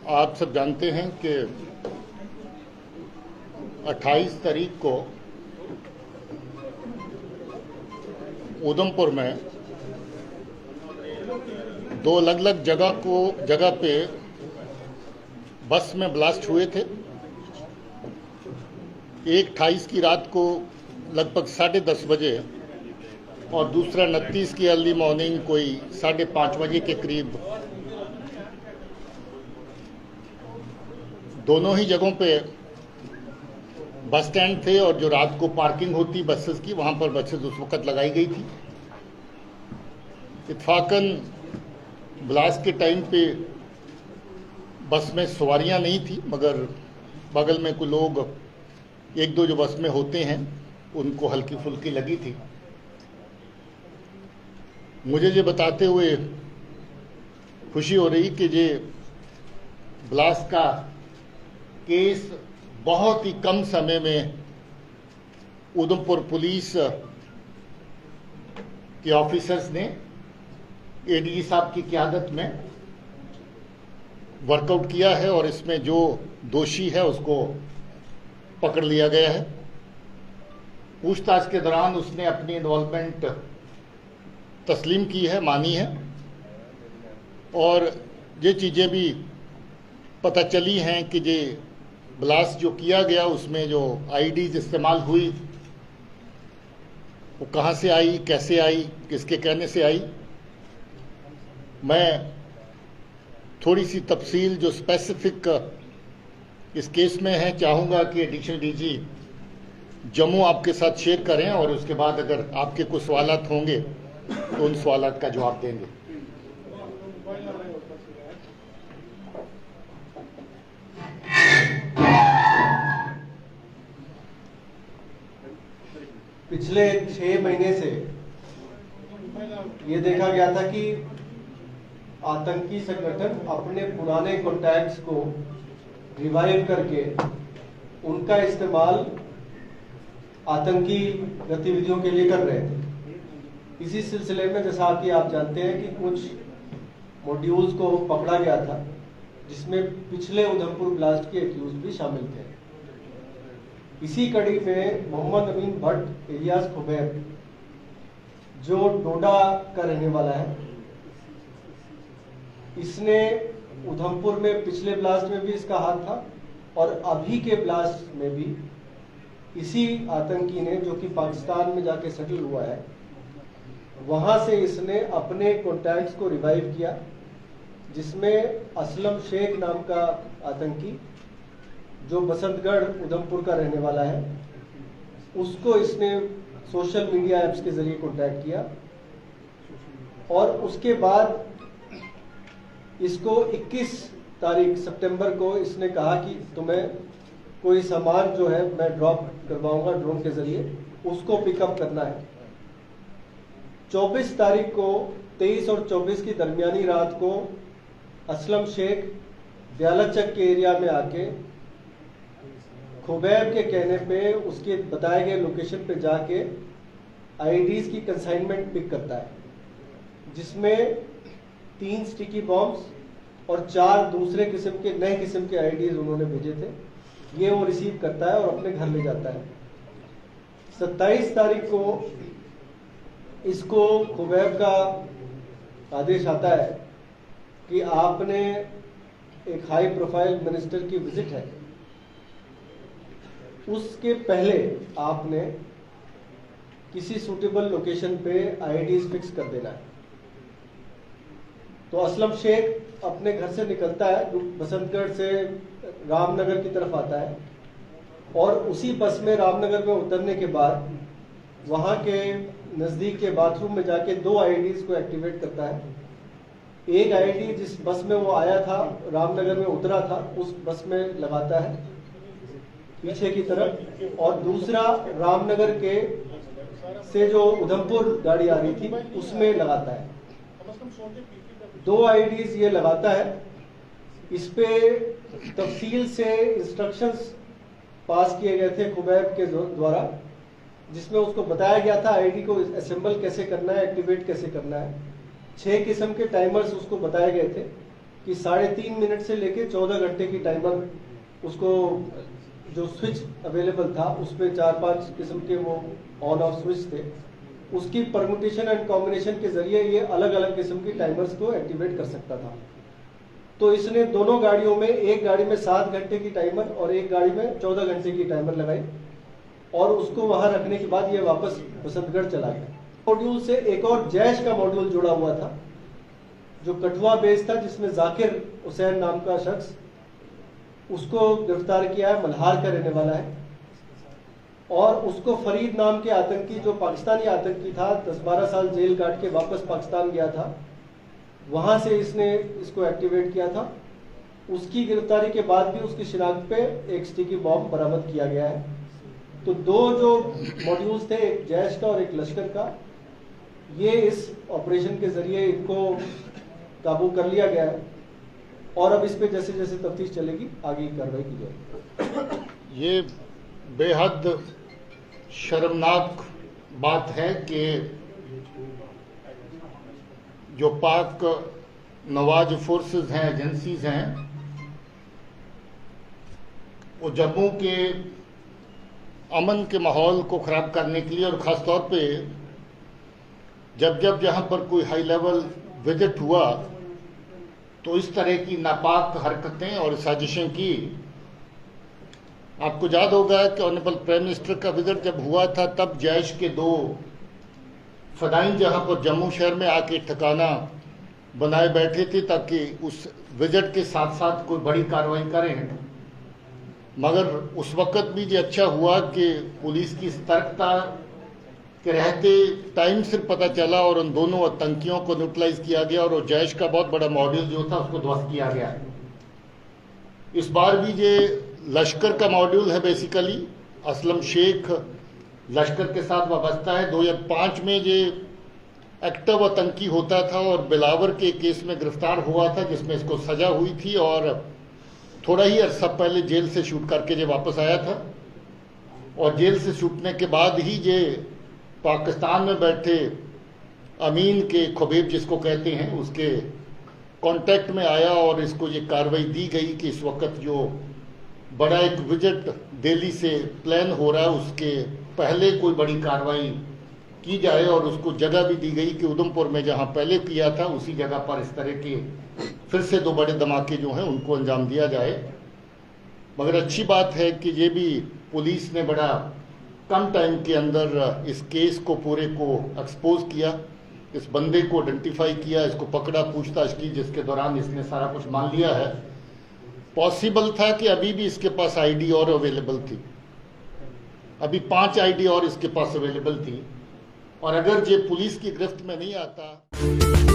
आप सब जानते हैं कि 28 तारीख को उधमपुर में दो अलग अलग जगह पे बस में ब्लास्ट हुए थे। एक 28 की रात को लगभग 10:30 बजे और दूसरा 29 की अर्ली मॉर्निंग कोई 5:30 बजे के करीब। दोनों ही जगहों पे बस स्टैंड थे और जो रात को पार्किंग होती बसेस की, वहां पर बसेस उस वक्त लगाई गई थी। इत्फाकन ब्लास्ट के टाइम पे बस में सवारियां नहीं थी, मगर बगल में कुछ लोग, एक दो जो बस में होते हैं, उनको हल्की फुल्की लगी थी। मुझे ये बताते हुए खुशी हो रही कि ये ब्लास्ट का केस बहुत ही कम समय में उधमपुर पुलिस के ऑफिसर्स ने एडीजी साहब की क़यादत में वर्कआउट किया है और इसमें जो दोषी है उसको पकड़ लिया गया है। पूछताछ के दौरान उसने अपनी इन्वॉल्वमेंट तस्लीम की है, मानी है, और ये चीज़ें भी पता चली हैं कि ये ब्लास्ट जो किया गया उसमें जो आईडीज इस्तेमाल हुई वो कहाँ से आई, कैसे आई, किसके कहने से आई। मैं थोड़ी सी तफसील जो स्पेसिफिक इस केस में है चाहूँगा कि एडिशनल डीजी जम्मू आपके साथ शेयर करें, और उसके बाद अगर आपके कुछ सवालात होंगे तो उन सवालात का जवाब देंगे। पिछले 6 महीने से ये देखा गया था कि आतंकी संगठन अपने पुराने कॉन्टैक्ट्स को रिवाइव करके उनका इस्तेमाल आतंकी गतिविधियों के लिए कर रहे थे। इसी सिलसिले में जैसा कि आप जानते हैं कि कुछ मॉड्यूल्स को पकड़ा गया था जिसमें पिछले उधमपुर ब्लास्ट के एक्यूज भी शामिल थे। इसी कड़ी में मोहम्मद अमीन भट्ट इलियास खुबैब, जो डोडा का रहने वाला है, इसने उधमपुर में पिछले ब्लास्ट में भी इसका हाथ था और अभी के ब्लास्ट में भी इसी आतंकी ने, जो कि पाकिस्तान में जाके सेटल हुआ है, वहां से इसने अपने कॉन्टैक्ट्स को रिवाइव किया, जिसमें असलम शेख नाम का आतंकी, जो बसंतगढ़ उधमपुर का रहने वाला है, उसको इसने सोशल मीडिया ऐप्स के जरिए कांटेक्ट किया और उसके बाद इसको 21 तारीख सितंबर को इसने कहा कि तुम्हें कोई सामान जो है मैं ड्रॉप करवाऊंगा ड्रोन के जरिए, उसको पिकअप करना है। 24 तारीख को 23 और 24 की दरमियानी रात को असलम शेख दयालचक के एरिया में आके खुबैब के कहने पे उसके बताए गए लोकेशन पे जाके आईडीज की कंसाइनमेंट पिक करता है, जिसमें 3 स्टिकी बॉम्ब्स और 4 दूसरे किस्म के नए किस्म के आईडीज उन्होंने भेजे थे। ये वो रिसीव करता है और अपने घर ले जाता है। 27 तारीख को इसको खुबैब का आदेश आता है कि आपने एक हाई प्रोफाइल मिनिस्टर की विजिट है, उसके पहले आपने किसी सूटेबल लोकेशन पे आईडीज फिक्स कर देना है। तो असलम शेख अपने घर से निकलता है, बसंतगढ़ से रामनगर की तरफ आता है और उसी बस में रामनगर में उतरने के बाद वहां के नजदीक के बाथरूम में जाके 2 आईडीज को एक्टिवेट करता है। एक आईडी जिस बस में वो आया था, रामनगर में उतरा था, उस बस में लगाता है पीछे की तरफ, और दूसरा रामनगर के से जो उधमपुर गाड़ी आ रही थी उसमें लगाता है। 2 आईडीज ये लगाता है। इस पे तफसील से इंस्ट्रक्शंस पास किए गए थे खुबैब के द्वारा, जिसमें उसको बताया गया था आईडी को असेंबल कैसे करना है, एक्टिवेट कैसे करना है। 6 किस्म के टाइमर्स उसको बताए गए थे कि 3.5 मिनट से लेके 14 घंटे की टाइमर उसको जो स्विच अवेलेबल था उस पर 4-5 किस्म के वो ऑन ऑफ स्विच थे। उसकी परमुटेशन एंड कॉम्बिनेशन के जरिए ये अलग अलग किस्म की टाइमर्स को एक्टिवेट कर सकता था। तो इसने दोनों गाड़ियों में, एक गाड़ी में 7 घंटे की टाइमर और एक गाड़ी में 14 घंटे की टाइमर लगाई और उसको वहां रखने के बाद ये वापस बसंतगढ़ चला गया। मॉड्यूल से एक और जैश का मॉड्यूल जुड़ा हुआ था जो कठुआ बेस था, जिसमें जाकिर हुसैन नाम का शख्स, उसको गिरफ्तार किया है, मल्हार का रहने वाला है। और उसको फरीद नाम के आतंकी, जो पाकिस्तानी आतंकी था, 10-12 साल जेल काट के वापस पाकिस्तान गया था, वहां से इसने इसको एक्टिवेट किया था। उसकी गिरफ्तारी के बाद भी उसकी शिनाख्त पे एक स्टिकी बॉम्ब बरामद किया गया है। तो 2 जो मॉड्यूल्स थे, एक जैश का और एक लश्कर का, ये इस ऑपरेशन के जरिए इनको काबू कर लिया गया है और अब इस पे जैसे जैसे तफ्तीश चलेगी आगे की कार्रवाई की जाएगी। ये बेहद शर्मनाक बात है कि जो पाक नवाज फोर्सेस हैं, एजेंसीज हैं, वो जम्मू के अमन के माहौल को खराब करने के लिए और ख़ास तौर पे जब जहां पर कोई हाई लेवल विजिट हुआ तो इस तरह की नापाक हरकतें और साजिशें की। आपको याद होगा कि ऑनरेबल प्राइम मिनिस्टर का विजिट जब हुआ था तब जैश के 2 फदाइन जहां पर जम्मू शहर में आके ठिकाना बनाए बैठे थे ताकि उस विजिट के साथ साथ कोई बड़ी कार्रवाई करें। मगर उस वक्त भी ये अच्छा हुआ कि पुलिस की सतर्कता के रहते टाइम से पता चला और उन दोनों आतंकियों को न्यूट्रलाइज किया गया और जैश का बहुत बड़ा मॉड्यूल जो था उसको ध्वस्त किया गया। इस बार भी ये लश्कर का मॉड्यूल है, बेसिकली असलम शेख लश्कर के साथ वाबस्ता है। 2005 में ये एक्टिव आतंकी होता था और बिलावर के केस में गिरफ्तार हुआ था जिसमें इसको सजा हुई थी और थोड़ा ही अरसा पहले जेल से शूट करके ये वापस आया था। और जेल से छूटने के बाद ही ये पाकिस्तान में बैठे अमीन के खुबैब जिसको कहते हैं उसके कांटेक्ट में आया और इसको ये कार्रवाई दी गई कि इस वक्त जो बड़ा एक विजिट दिल्ली से प्लान हो रहा है उसके पहले कोई बड़ी कार्रवाई की जाए और उसको जगह भी दी गई कि उधमपुर में जहां पहले किया था उसी जगह पर इस तरह के फिर से 2 बड़े धमाके जो हैं उनको अंजाम दिया जाए। मगर अच्छी बात है कि ये भी पुलिस ने बड़ा कम टाइम के अंदर इस केस को पूरे को एक्सपोज किया, इस बंदे को आइडेंटिफाई किया, इसको पकड़ा, पूछताछ की, जिसके दौरान इसने सारा कुछ मान लिया है। पॉसिबल था कि अभी भी इसके पास आईडी और अवेलेबल थी, अभी 5 आईडी और इसके पास अवेलेबल थी और अगर ये पुलिस की गिरफ्त में नहीं आता